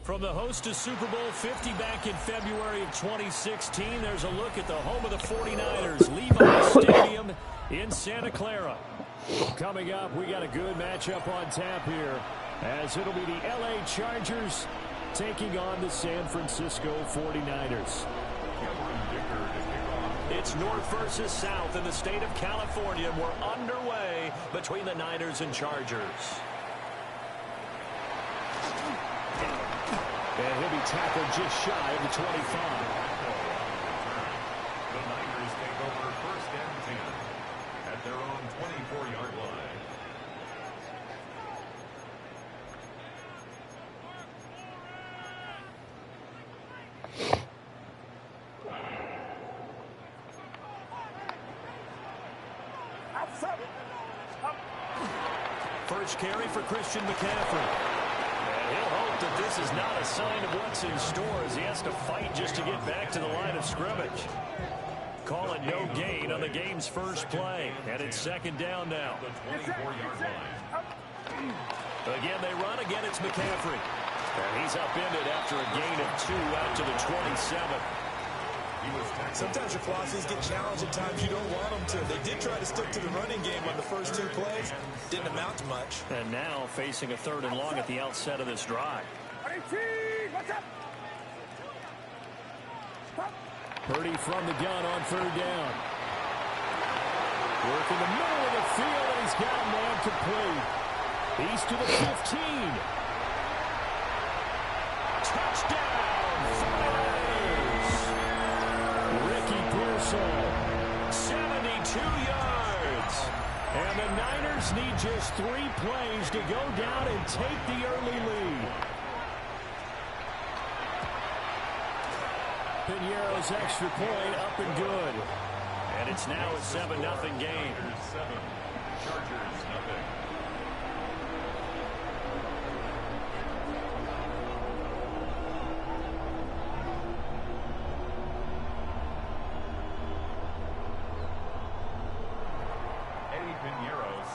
From the host of Super Bowl 50 back in February of 2016, there's a look at the home of the 49ers, Levi's Stadium in Santa Clara. Coming up, we got a good matchup on tap here, as it'll be the LA Chargers taking on the San Francisco 49ers. It's North versus South in the state of California, and we're underway between the Niners and Chargers. And he'll be tackled just shy of the 25. The Niners take over first and 10 at their own 24-yard line. First carry for Christian McCaffrey. He'll hope that this is not a sign of what's in store as he has to fight just to get back to the line of scrimmage. Call it no gain on the game's first play. And it's second down now. The 24-yard line. Again, they run. Again, it's McCaffrey. And he's upended after a gain of 2 out to the 27. Sometimes your philosophies get challenged at times you don't want them to. They did try to stick to the running game on the first 2 plays. Didn't amount to much. And now facing a 3rd and long at the outset of this drive. Purdy from the gun on 3rd down. Work in the middle of the field, and he's got a man complete. He's to the 15. Touchdown! Pearsall, 72 yards. And the Niners need just 3 plays to go down and take the early lead. Piñeiro's extra point up and good. And it's now a 7-0 game. 7, Chargers nothing.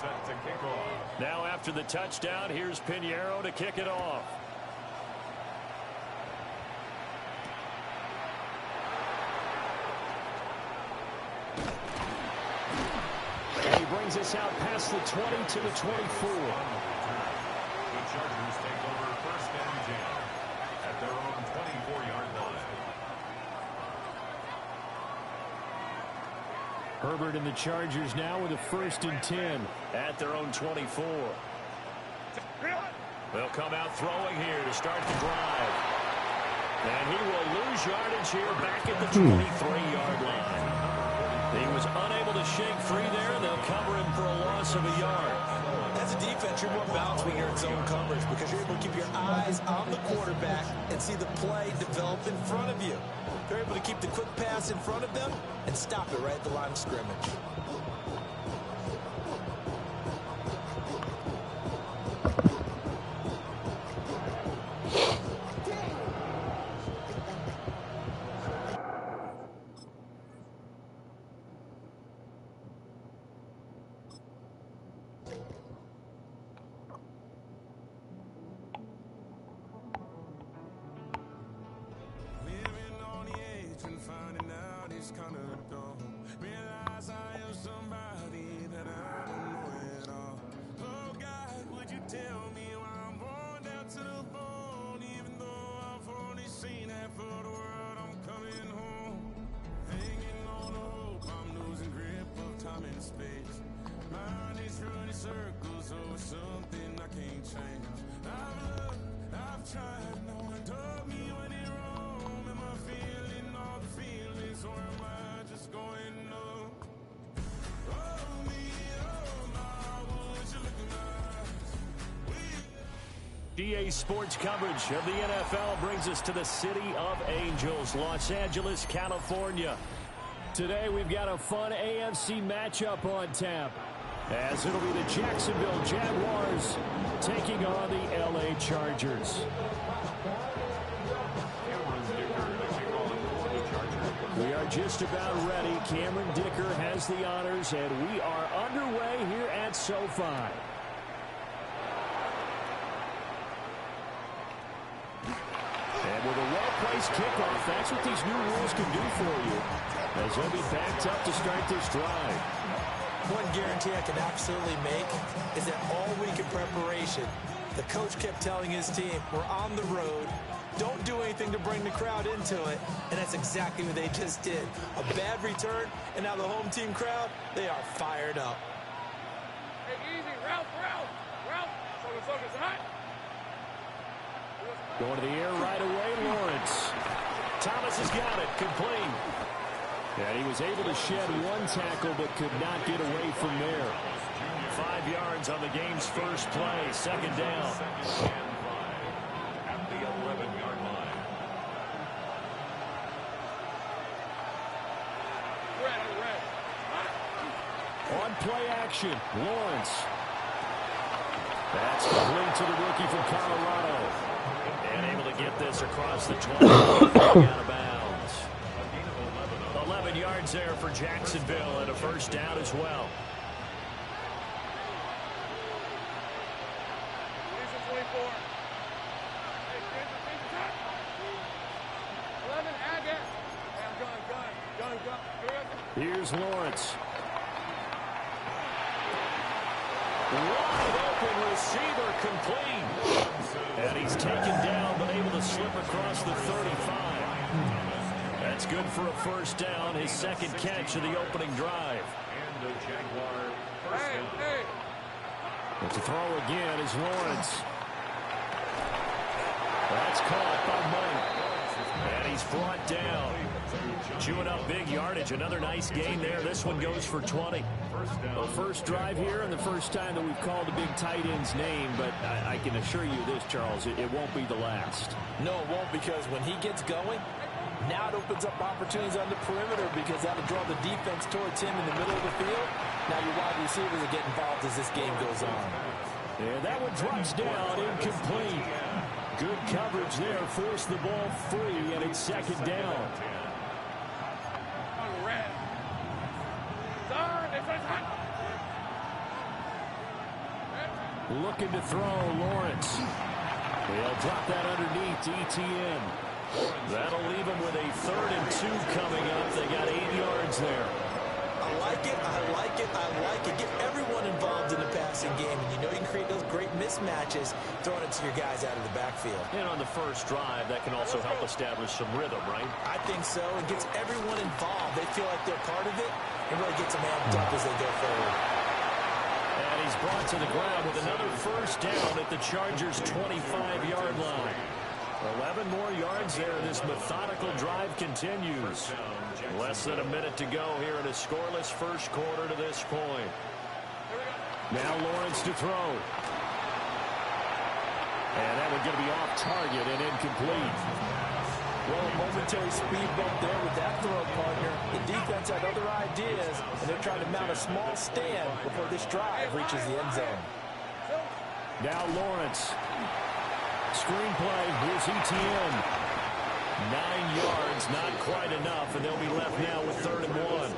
Set to kick off. Now after the touchdown, here's Piñeiro to kick it off. And he brings us out past the 20 to the 24. The Chargers take over first and 10 at their own 24-yard line. Herbert and the Chargers now with a 1st and 10 at their own 24. They'll come out throwing here to start the drive. And he will lose yardage here back at the 23-yard line. He was unable to shake free there, and they'll cover him for a loss of a yard. As a defense, you're more balanced when you're in zone coverage because you're able to keep your eyes on the quarterback and see the play develop in front of you. They're able to keep the quick pass in front of them and stop it right at the line of scrimmage. Finding out it's kind of dumb. Realize I am somebody EA Sports coverage of the NFL brings us to the City of Angels, Los Angeles, California. Today we've got a fun AFC matchup on tap, as it'll be the Jacksonville Jaguars taking on the LA Chargers. We are just about ready. Cameron Dicker has the honors, and we are underway here at SoFi. And with a well-placed kickoff, that's what these new rules can do for you, as they'll be backed up to start this drive. One guarantee I can absolutely make is that all week in preparation, the coach kept telling his team, we're on the road, don't do anything to bring the crowd into it, and that's exactly what they just did. A bad return, and now the home team crowd, they are fired up. Hey, easy, Ralph, focus, hot. Going to the air right away, Lawrence. Thomas has got it, complete. And he was able to shed one tackle, but could not get away from there. 5 yards on the game's first play, second down. At the 11-yard line. Red. On play action, Lawrence. That's complete to the rookie from Colorado. And able to get this across the 20. Out of bounds. 11 yards there for Jacksonville, and a first down as well. 24. Hey, 11, add that. Hey, I'm gun. Here's Lawrence. Wide open receiver, complete. And he's taken down, but able to slip across the 35. That's good for a first down, his second catch of the opening drive. And the Jaguar first down. Hey. And to throw again is Lawrence. That's caught by Mike. And he's brought down. Chewing up big yardage. Another nice gain there. This one goes for 20. Well, first drive here, and the first time that we've called a big tight end's name, but I can assure you this, Charles, it won't be the last. No, it won't, because when he gets going, now it opens up opportunities on the perimeter, because that'll draw the defense towards him in the middle of the field. Now your wide receivers will get involved as this game goes on. And that one drops down, incomplete. Good coverage there, forced the ball free, and it's second down. Red. Looking to throw, Lawrence. They'll drop that underneath to ETN. That'll leave them with a 3rd and 2 coming up. They got 8 yards there. I like it. Get everyone involved in the passing game. And you know you can create those great mismatches throwing it to your guys out of the backfield. And on the first drive, that can also help establish some rhythm, right? I think so. It gets everyone involved. They feel like they're part of it. It really gets them amped up as they go forward. And he's brought to the ground with another first down at the Chargers' 25-yard line. 11 more yards there. This methodical drive continues. Less than a minute to go here in a scoreless first quarter to this point. Now Lawrence to throw. And that one going to be off target and incomplete. Well, a momentary speed bump there with that throw, partner. The defense had other ideas, and they're trying to mount a small stand before this drive reaches the end zone. Now Lawrence. Screenplay, here's ETN. 9 yards, not quite enough, and they'll be left now with 3rd and 1.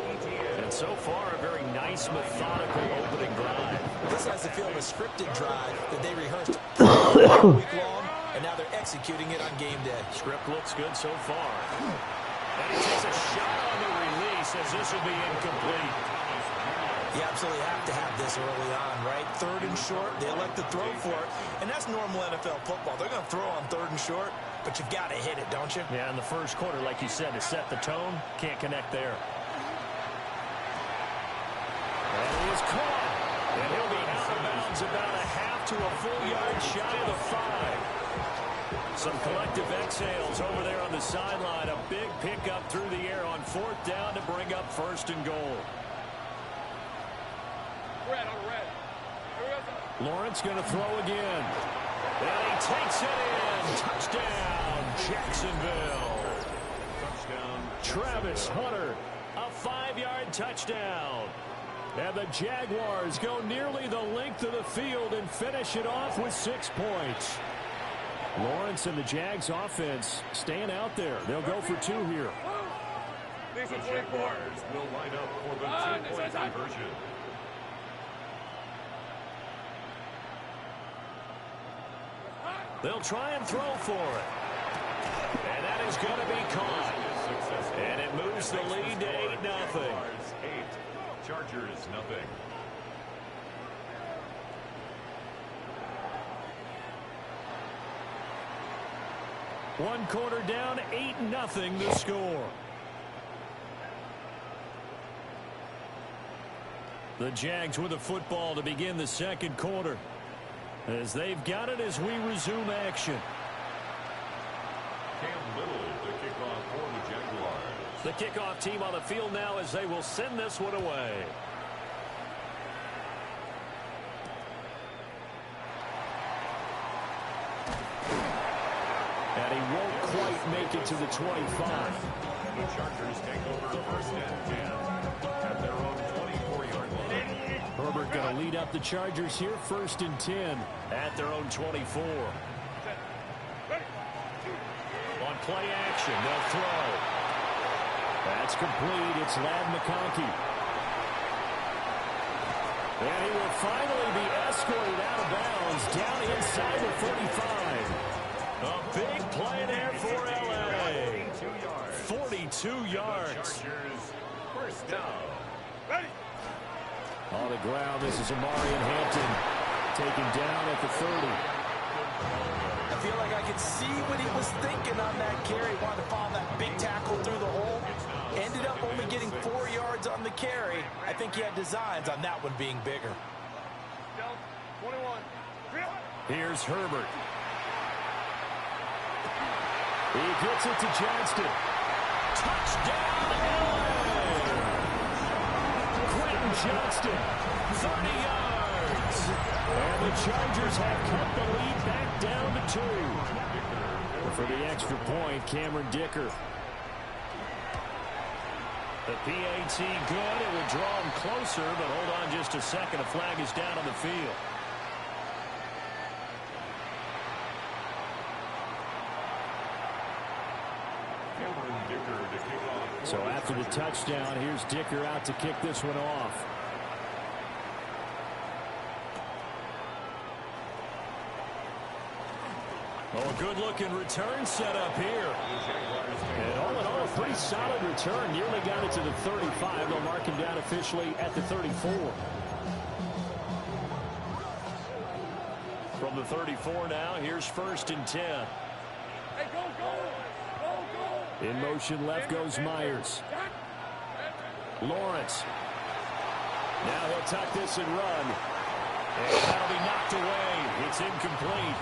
And so far, a very nice, methodical opening drive. This has the feel of a scripted drive that they rehearsed all week long, and now they're executing it on game day. Script looks good so far. And he takes a shot on the release, as this will be incomplete. You absolutely have to have this early on, right? 3rd and short, they elect to throw for it, and that's normal NFL football. They're going to throw on 3rd and short, but you've got to hit it, don't you? Yeah, in the first quarter, like you said, to set the tone, can't connect there. And he is caught, and he'll be out of bounds about a half to a full yard shy of the 5. Some collective exhales over there on the sideline. A big pickup through the air on 4th down to bring up 1st and goal. Red. Lawrence going to throw again. And he takes it in. Touchdown, Jacksonville. Touchdown. Travis Hunter, a 5-yard touchdown. And the Jaguars go nearly the length of the field and finish it off with 6 points. Lawrence and the Jags offense staying out there. They'll go for 2 here. The Jaguars will line up for the 2-point conversion. They'll try and throw for it. And that is going to be caught. And it moves the lead to 8-0. 8. Chargers, nothing. One quarter down, 8-0 the score. The Jags with the football to begin the second quarter, as they've got it as we resume action. Cam Little, the kickoff for the Jaguars. The kickoff team on the field now as they will send this one away. And he won't quite make it to the 25. The Chargers take over first and 10 at their own 24-yard line. Herbert going to lead up the Chargers here, first and 10 at their own 24. On play action, they'll throw. That's complete. It's Ladd McConkey. And he will finally be escorted out of bounds down inside the 45. A big play there for L.A. 42 yards. Chargers first down. On the ground, this is Amarian Hampton taken down at the 30. I feel like I could see what he was thinking on that carry. Wanted to follow that big tackle through the hole. Ended up only getting 4 yards on the carry. I think he had designs on that one being bigger. 21. Here's Herbert. He gets it to Johnston. Touchdown, LA! Quentin Johnston, 30 yards. And the Chargers have cut the lead back down to 2. For the extra point, Cameron Dicker. The PAT good. It will draw him closer, but hold on just a second. A flag is down on the field. So after the touchdown, here's Dicker out to kick this one off. Oh, a good-looking return set up here. And all in all, a pretty solid return. Nearly got it to the 35. They'll mark him down officially at the 34. From the 34 now, here's first and 10. Hey, go, go. Go, go. In motion left goes Myers. Lawrence. Now he'll tuck this and run. And that'll be knocked away. It's incomplete.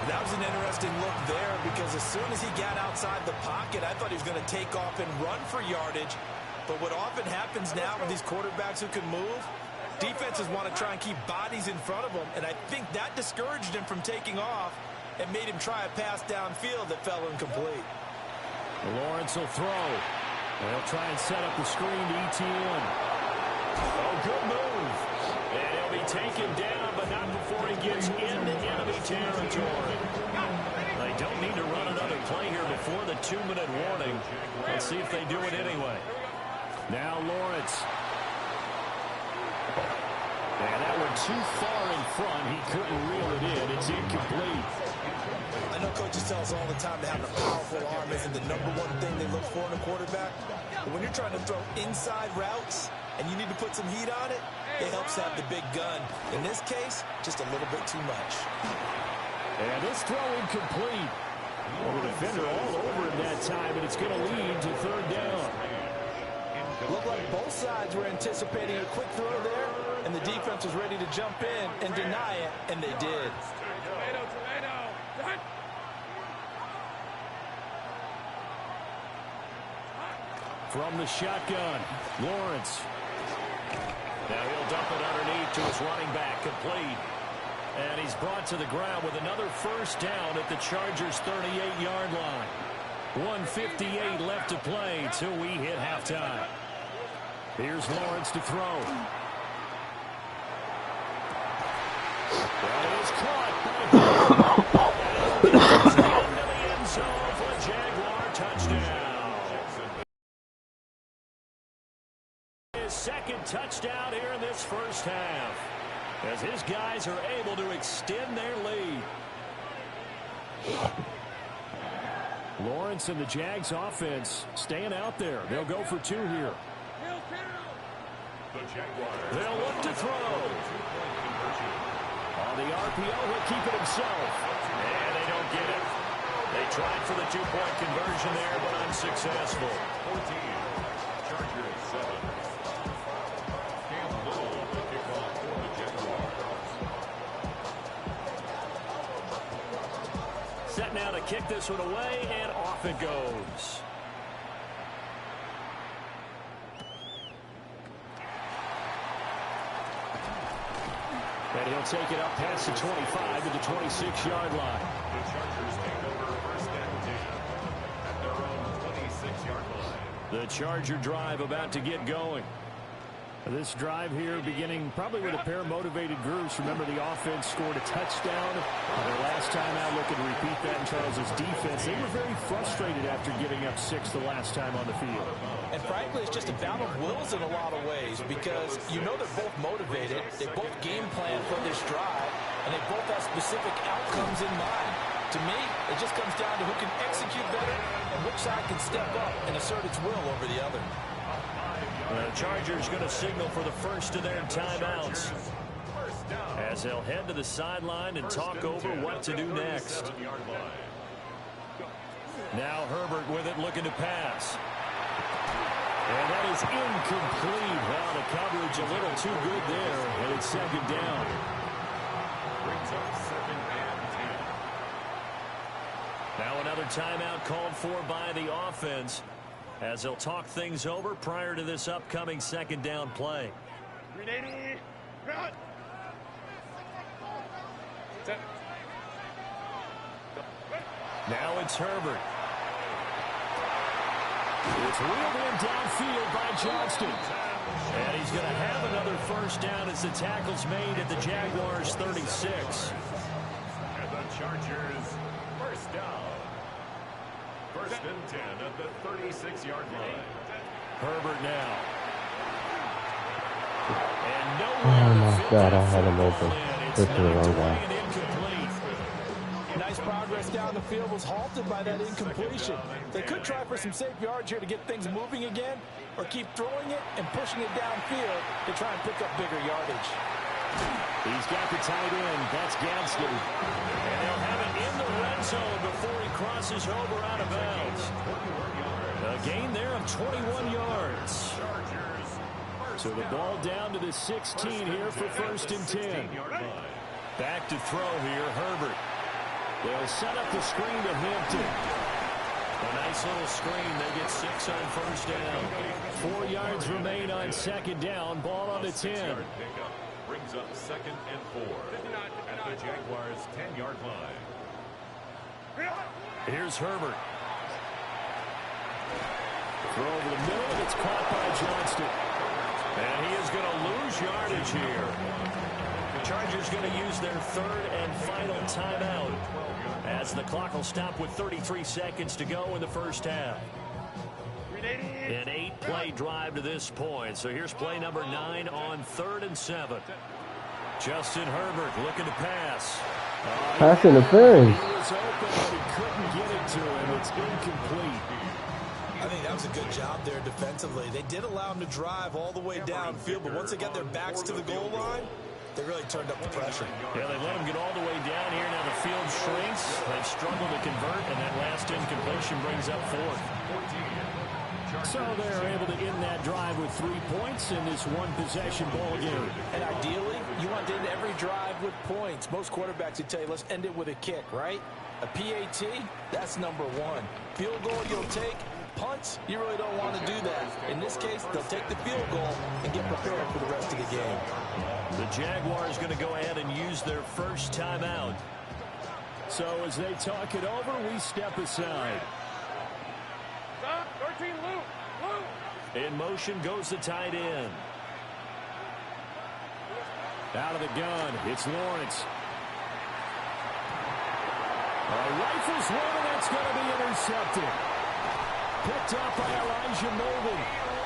That was an interesting look there because as soon as he got outside the pocket, I thought he was going to take off and run for yardage. But what often happens now with these quarterbacks who can move, defenses want to try and keep bodies in front of them. And I think that discouraged him from taking off and made him try a pass downfield that fell incomplete. Lawrence will throw. They'll try and set up the screen to ETN. Oh, good move. And he'll be taken down, but not before he gets into enemy territory. They don't need to run another play here before the 2-minute warning. Let's see if they do it anyway. Now Lawrence. And that went too far in front. He couldn't reel it in. It's incomplete. I know coaches tell us all the time to have a powerful arm isn't the #1 thing they look for in a quarterback. But when you're trying to throw inside routes and you need to put some heat on it, it helps have the big gun. In this case, just a little bit too much. And this throw incomplete. Well, the defender all over him that time, and it's going to lead to third down. Looked like both sides were anticipating a quick throw there, and the defense was ready to jump in and deny it, and they did. Tomato, tomato. From the shotgun, Lawrence. Now he'll dump it underneath to his running back, complete. And he's brought to the ground with another first down at the Chargers' 38-yard line. 1:58 left to play till we hit halftime. Here's Lawrence to throw. That is caught by into the end zone for a Jaguar touchdown. His second touchdown here in this first half, as his guys are able to extend their lead. Lawrence and the Jags offense staying out there. They'll go for two here. They'll look to throw. On the RPO, he'll keep it himself. And they don't get it. They tried for the two-point conversion there, but unsuccessful. 14. Chargers 7. Cam Little to kick off for the Jaguars. Set now to kick this one away, and off it goes. And he'll take it up past the 25 to the 26-yard line. The Chargers take over first and 10 at their own 26-yard line. The Charger drive about to get going. This drive here beginning probably with a pair of motivated groups. Remember, the offense scored a touchdown. Their last time out, looking to repeat that in Charles' defense. They were very frustrated after giving up 6 the last time on the field. And frankly, it's just a battle of wills in a lot of ways, because you know they're both motivated. They both game plan for this drive, and they both have specific outcomes in mind. To me, it just comes down to who can execute better and which side can step up and assert its will over the other. The Chargers going to signal for the first of their timeouts, as they'll head to the sideline and talk over what to do next. Now Herbert with it, looking to pass. And that is incomplete. Well, the coverage a little too good there, and it's second down. Brings up 2nd and 10. Now another timeout called for by the offense, as they'll talk things over prior to this upcoming second down play. Now it's Herbert. It's reeled in downfield by Johnston. And he's going to have another first down as the tackle's made at the Jaguars' 36. And the Chargers first down. First and 10 at the 36-yard line. Herbert now. And no Oh my God, I had him open. This is the wrong guy. Nice progress down the field was halted by that incompletion. They could try for some safe yards here to get things moving again, or keep throwing it and pushing it downfield to try and pick up bigger yardage. He's got the tight end. That's Gadsden. And they'll have it in the red zone before he crosses over out of bounds. A gain there of 21 yards. So the ball down to the 16 here for first and 10. Back to throw here, Herbert. They'll set up the screen to Hampton. A nice little screen. They get 6 on first down. 4 yards remain on second down. Ball on the 10. Brings up 2nd and 4 at the Jaguars' 10-yard line. Here's Herbert. Throw over the middle, and it's caught by Johnston. And he is going to lose yardage here. The Chargers going to use their third and final timeout, as the clock will stop with 33 seconds to go in the first half. An 8-play drive to this point. So here's play number 9 on 3rd and 7. Justin Herbert looking to pass. Pass interference. He was open, but he couldn't get it to him. It's incomplete. I think that was a good job there defensively. They did allow him to drive all the way downfield, but once they got their backs to the goal line, they really turned up the pressure. Yeah, they let him get all the way down here. Now the field shrinks. They struggle to convert, and that last incompletion brings up 4th. So they're able to end that drive with 3 points in this one-possession ball game. And ideally, you want to end every drive with points. Most quarterbacks would tell you, let's end it with a kick, right? A PAT, that's number 1. Field goal you'll take, punts, you really don't want to do that. In this case, they'll take the field goal and get prepared for the rest of the game. The Jaguars going to go ahead and use their first timeout. So as they talk it over, we step aside. 13, Luke. In motion goes the tight end. Out of the gun, it's Lawrence. Rifles one, and that's going to be intercepted. Picked up by Elijah Molden.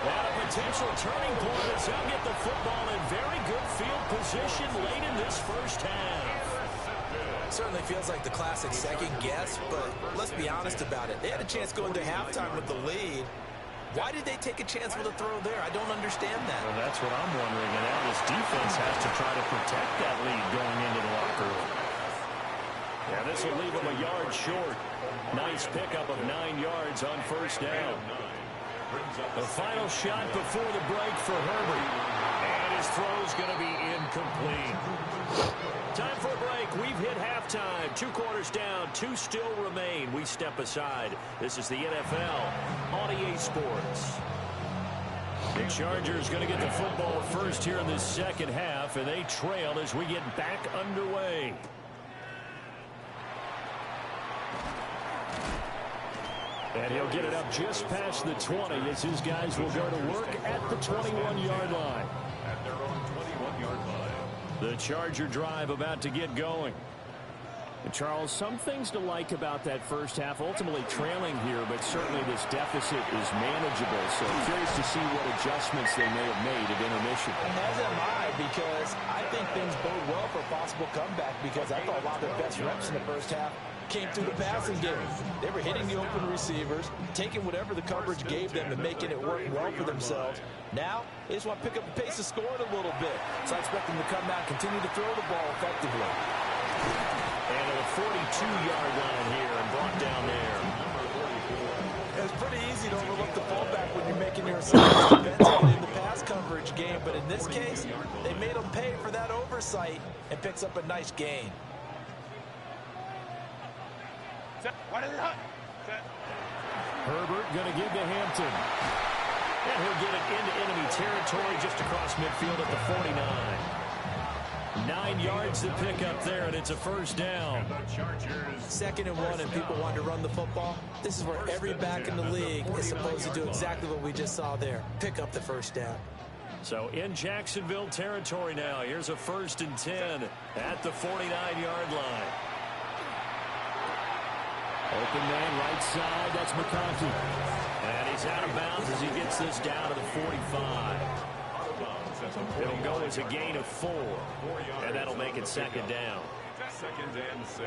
And a potential turning point as he'll get the football in very good field position late in this first half. Certainly feels like the classic second guess, but let's be honest about it. They had a chance going to halftime with the lead. Why did they take a chance with a throw there? I don't understand that. Well, that's what I'm wondering, and now this defense has to try to protect that lead going into the locker room. Yeah, this will leave him a yard short. Nice pickup of 9 yards on first down. The final shot before the break for Herbert. And his throw's going to be incomplete. Time for a break. We've hit halftime. 2 quarters down. 2 still remain. We step aside. This is the NFL on EA Sports. The Chargers going to get the football first here in this second half, and they trail as we get back underway. And he'll get it up just past the 20 as his guys will go to work at the 21-yard line. At their own 21-yard line. The Charger drive about to get going. And Charles, some things to like about that first half. Ultimately trailing here, but certainly this deficit is manageable. So curious to see what adjustments they may have made at intermission. As am I, because I think things bode well for a possible comeback, because I thought a lot of their best reps in the first half came through the passing game. They were hitting the open receivers, taking whatever the coverage gave them and making it work well for themselves. Now, they just want to pick up the pace of scoring a little bit. So I expect them to come out and continue to throw the ball effectively. And at the 42-yard line here and brought down there. It's pretty easy to overlook the fullback when you're making your assignments defensively in the pass coverage game. But in this case, they made them pay for that oversight and picks up a nice gain. Herbert going to give to Hampton. And he'll get it into enemy territory just across midfield at the 49. 9 yards to pick up there, and it's a first down. 2nd and 1, and people want to run the football. This is where every back in the league is supposed to do exactly what we just saw there. Pick up the first down. So in Jacksonville territory now. Here's a 1st and 10 at the 49-yard line. Open man right side, that's McConkey. And he's out of bounds as he gets this down to the 45. It'll go as a gain of 4. And that'll make it 2nd down. 2nd and 6.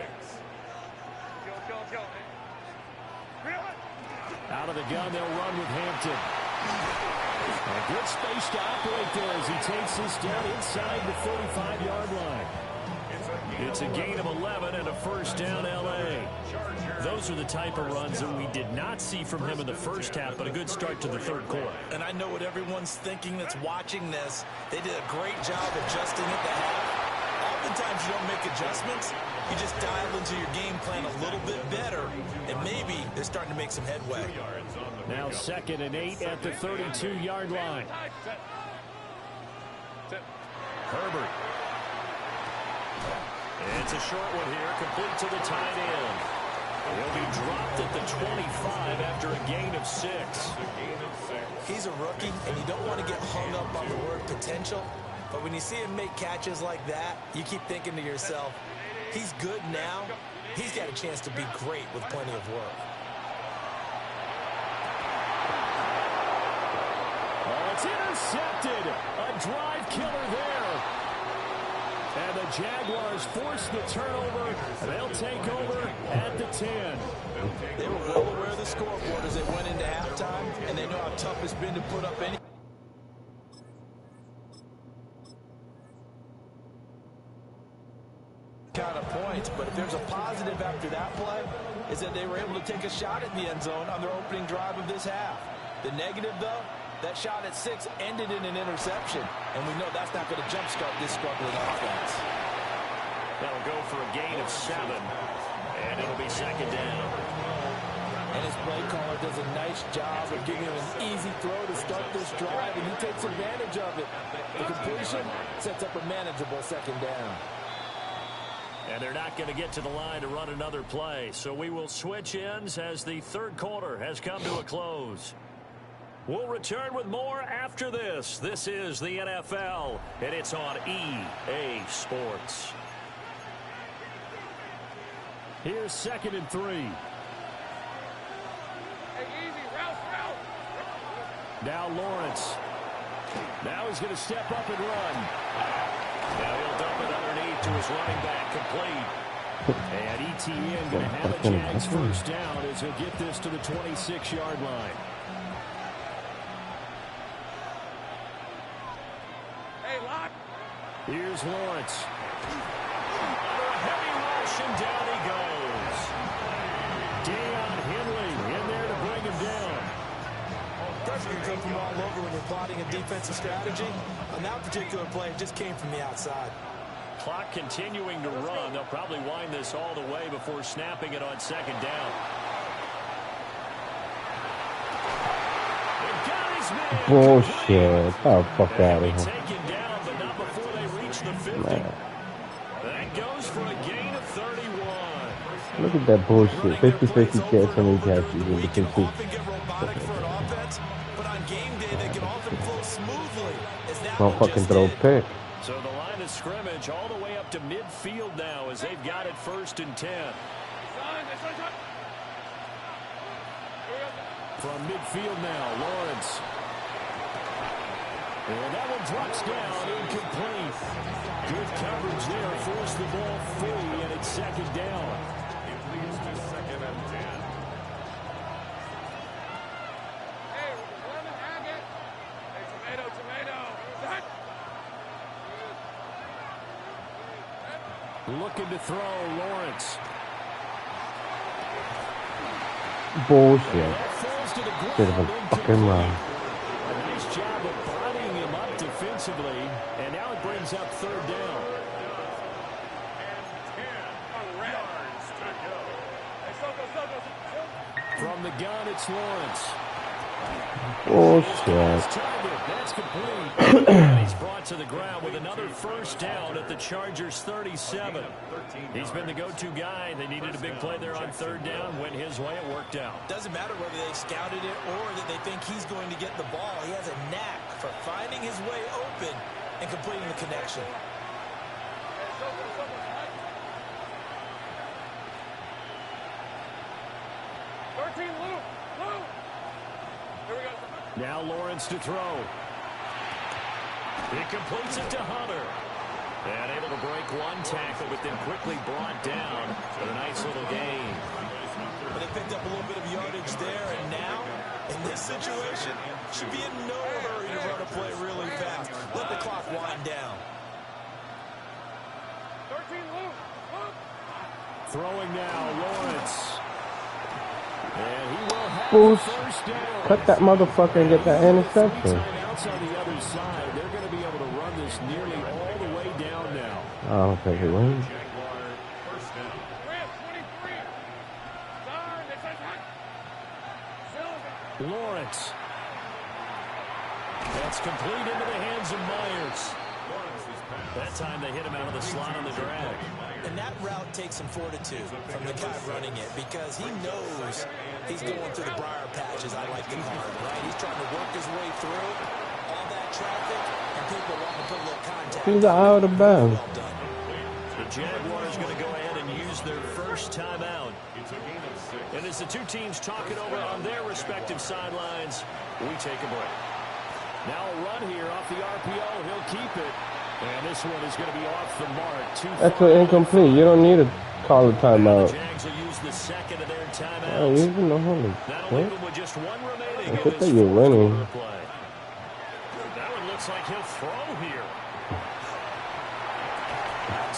Out of the gun, they'll run with Hampton. A good space to operate there as he takes this down inside the 45-yard line. It's a gain of 11 and a first down, L.A. Those are the type of runs that we did not see from him in the first half, but a good start to the 3rd quarter. And I know what everyone's thinking that's watching this. They did a great job adjusting at the half. Oftentimes you don't make adjustments. You just dial into your game plan a little bit better, and maybe they're starting to make some headway. Now 2nd and 8 at the 32-yard line. Herbert. It's a short one here, complete to the tight end. He'll be dropped at the 25 after a gain of 6. He's a rookie, and you don't want to get hung up on the word potential, but when you see him make catches like that, you keep thinking to yourself, he's good now. He's got a chance to be great with plenty of work. Oh, it's intercepted. A drive killer there. And the Jaguars force the turnover. They'll take over at the 10. They were well aware of the scoreboard as they went into halftime, and they know how tough it's been to put up any kind of points. But if there's a positive after that play, is that they were able to take a shot at the end zone on their opening drive of this half. The negative, though, that shot at 6 ended in an interception, and we know that's not going to jumpstart this struggling offense. That'll go for a gain of 7, and it'll be 2nd down. And his play caller does a nice job of giving him an easy throw to start this drive, and he takes advantage of it. The completion sets up a manageable second down. And they're not going to get to the line to run another play. So we will switch ends as the third quarter has come to a close. We'll return with more after this. This is the NFL, and it's on EA Sports. Here's 2nd and 3. Hey, easy, route. Now Lawrence. Now he's going to step up and run. Now he'll dump it underneath to his running back, complete. And ETN going to have a Jags first down as he'll get this to the 26-yard line. Hey, lock. Here's Lawrence. Under a heavy rush, and down he goes. Deion Henley in there to bring him down. Pressure can come from all over when you're plotting a defensive strategy. On that particular play, it just came from the outside. Clock continuing to run. They'll probably wind this all the way before snapping it on 2nd down. They got his man. Bullshit. Oh, fuck out of here. Taken down, but not before they reach the 50. Man. That goes for a gain of 31. Look at that bullshit. 50-50 chance on these catches in the Can complete. often get robotic for an offense, but on game day they can often flow smoothly. As that Don't one fucking just throw a did. pick. So the line of scrimmage all the way up to midfield now as they've got it 1st and 10. From midfield now, Lawrence. And that one drops down, incomplete. Good coverage there, forced the ball free, and it's 2nd down. It leads to 2nd and 10. Hey, lemon agate. Hey, tomato. That. Looking to throw, Lawrence. Bullshit. That falls to the ground, Bit of a fucking run. A nice job of bodying him up defensively, and now it brings up 3rd down. From the gun, it's Lawrence. Bullshit. That's complete. And he's brought to the ground with another 1st down at the Chargers' 37. He's been the go-to guy. They needed a big play there on 3rd down. Went his way. It worked out. Doesn't matter whether they scouted it or that they think he's going to get the ball. He has a knack for finding his way open and completing the connection. Now Lawrence to throw. He completes it to Hunter. And able to break one tackle, but then quickly brought down for a nice little gain. But they picked up a little bit of yardage there, and now, in this situation, should be in no hurry to run a play really fast. Let the clock wind down. Throwing now, Lawrence. And he will have Boost. the 1st down. Cut that motherfucker and get that interception. Timeouts on the other side. They're going to be able to run this nearly all the way down now. I don't think it wins. Lawrence. That's complete into the hands of Myers. That time they hit him out of the slot on the drag. And that route takes some fortitude from the guy running it because he knows he's going through the briar patches, I like to call it, right? He's trying to work his way through all that traffic, and people want to put a little contact. He's out of bounds. Well done. The Jaguars going to go ahead and use their first timeout. And as the two teams talk it over on their respective sidelines, we take a break. Now a run here off the RPO. He'll keep it. And this one is going to be off the mark. That's an incomplete. You don't need to call a timeout. The Jags will use the second of their Oh, timeouts. you even know holy That'll leave shit. them with just one remaining. I in think this that you're fourth winning. quarter play. That one looks like he'll throw here.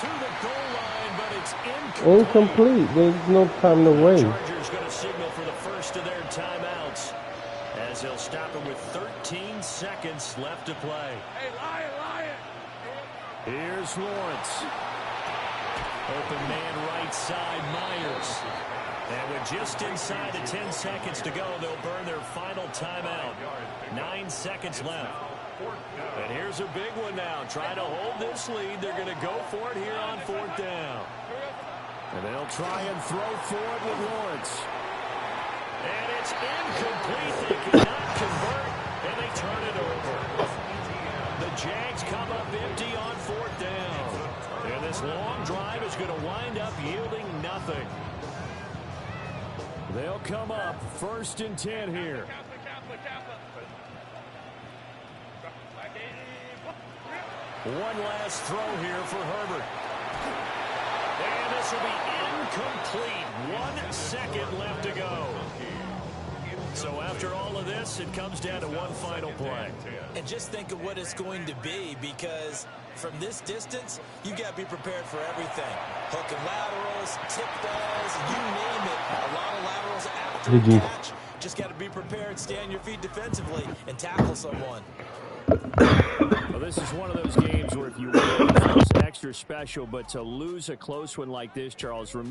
To the goal line, but it's incomplete. Incomplete. There's no time to wait. Chargers going to signal for the first of their timeouts as they'll stop it with 13 seconds left to play. Hey, Lion. Here's Lawrence. Open man right side, Myers. And with just inside of 10 seconds to go, they'll burn their final timeout. 9 seconds left. And here's a big one now. Trying to hold this lead. They're going to go for it here on 4th down. And they'll try and throw for it with Lawrence. And it's incomplete. They cannot convert, and they turn it over. The Jags come up empty on 4th down. And this long drive is going to wind up yielding nothing. They'll come up 1st and 10 here. One last throw here for Herbert. And this will be incomplete. 1 second left to go. So after all of this, it comes down to one final play. And just think of what it's going to be, because from this distance, you've got to be prepared for everything. Hook and laterals, tip balls, you name it. A lot of laterals after the catch. Just got to be prepared, stay on your feet defensively, and tackle someone. Well, this is one of those games where if you win, it's extra special, but to lose a close one like this, Charles,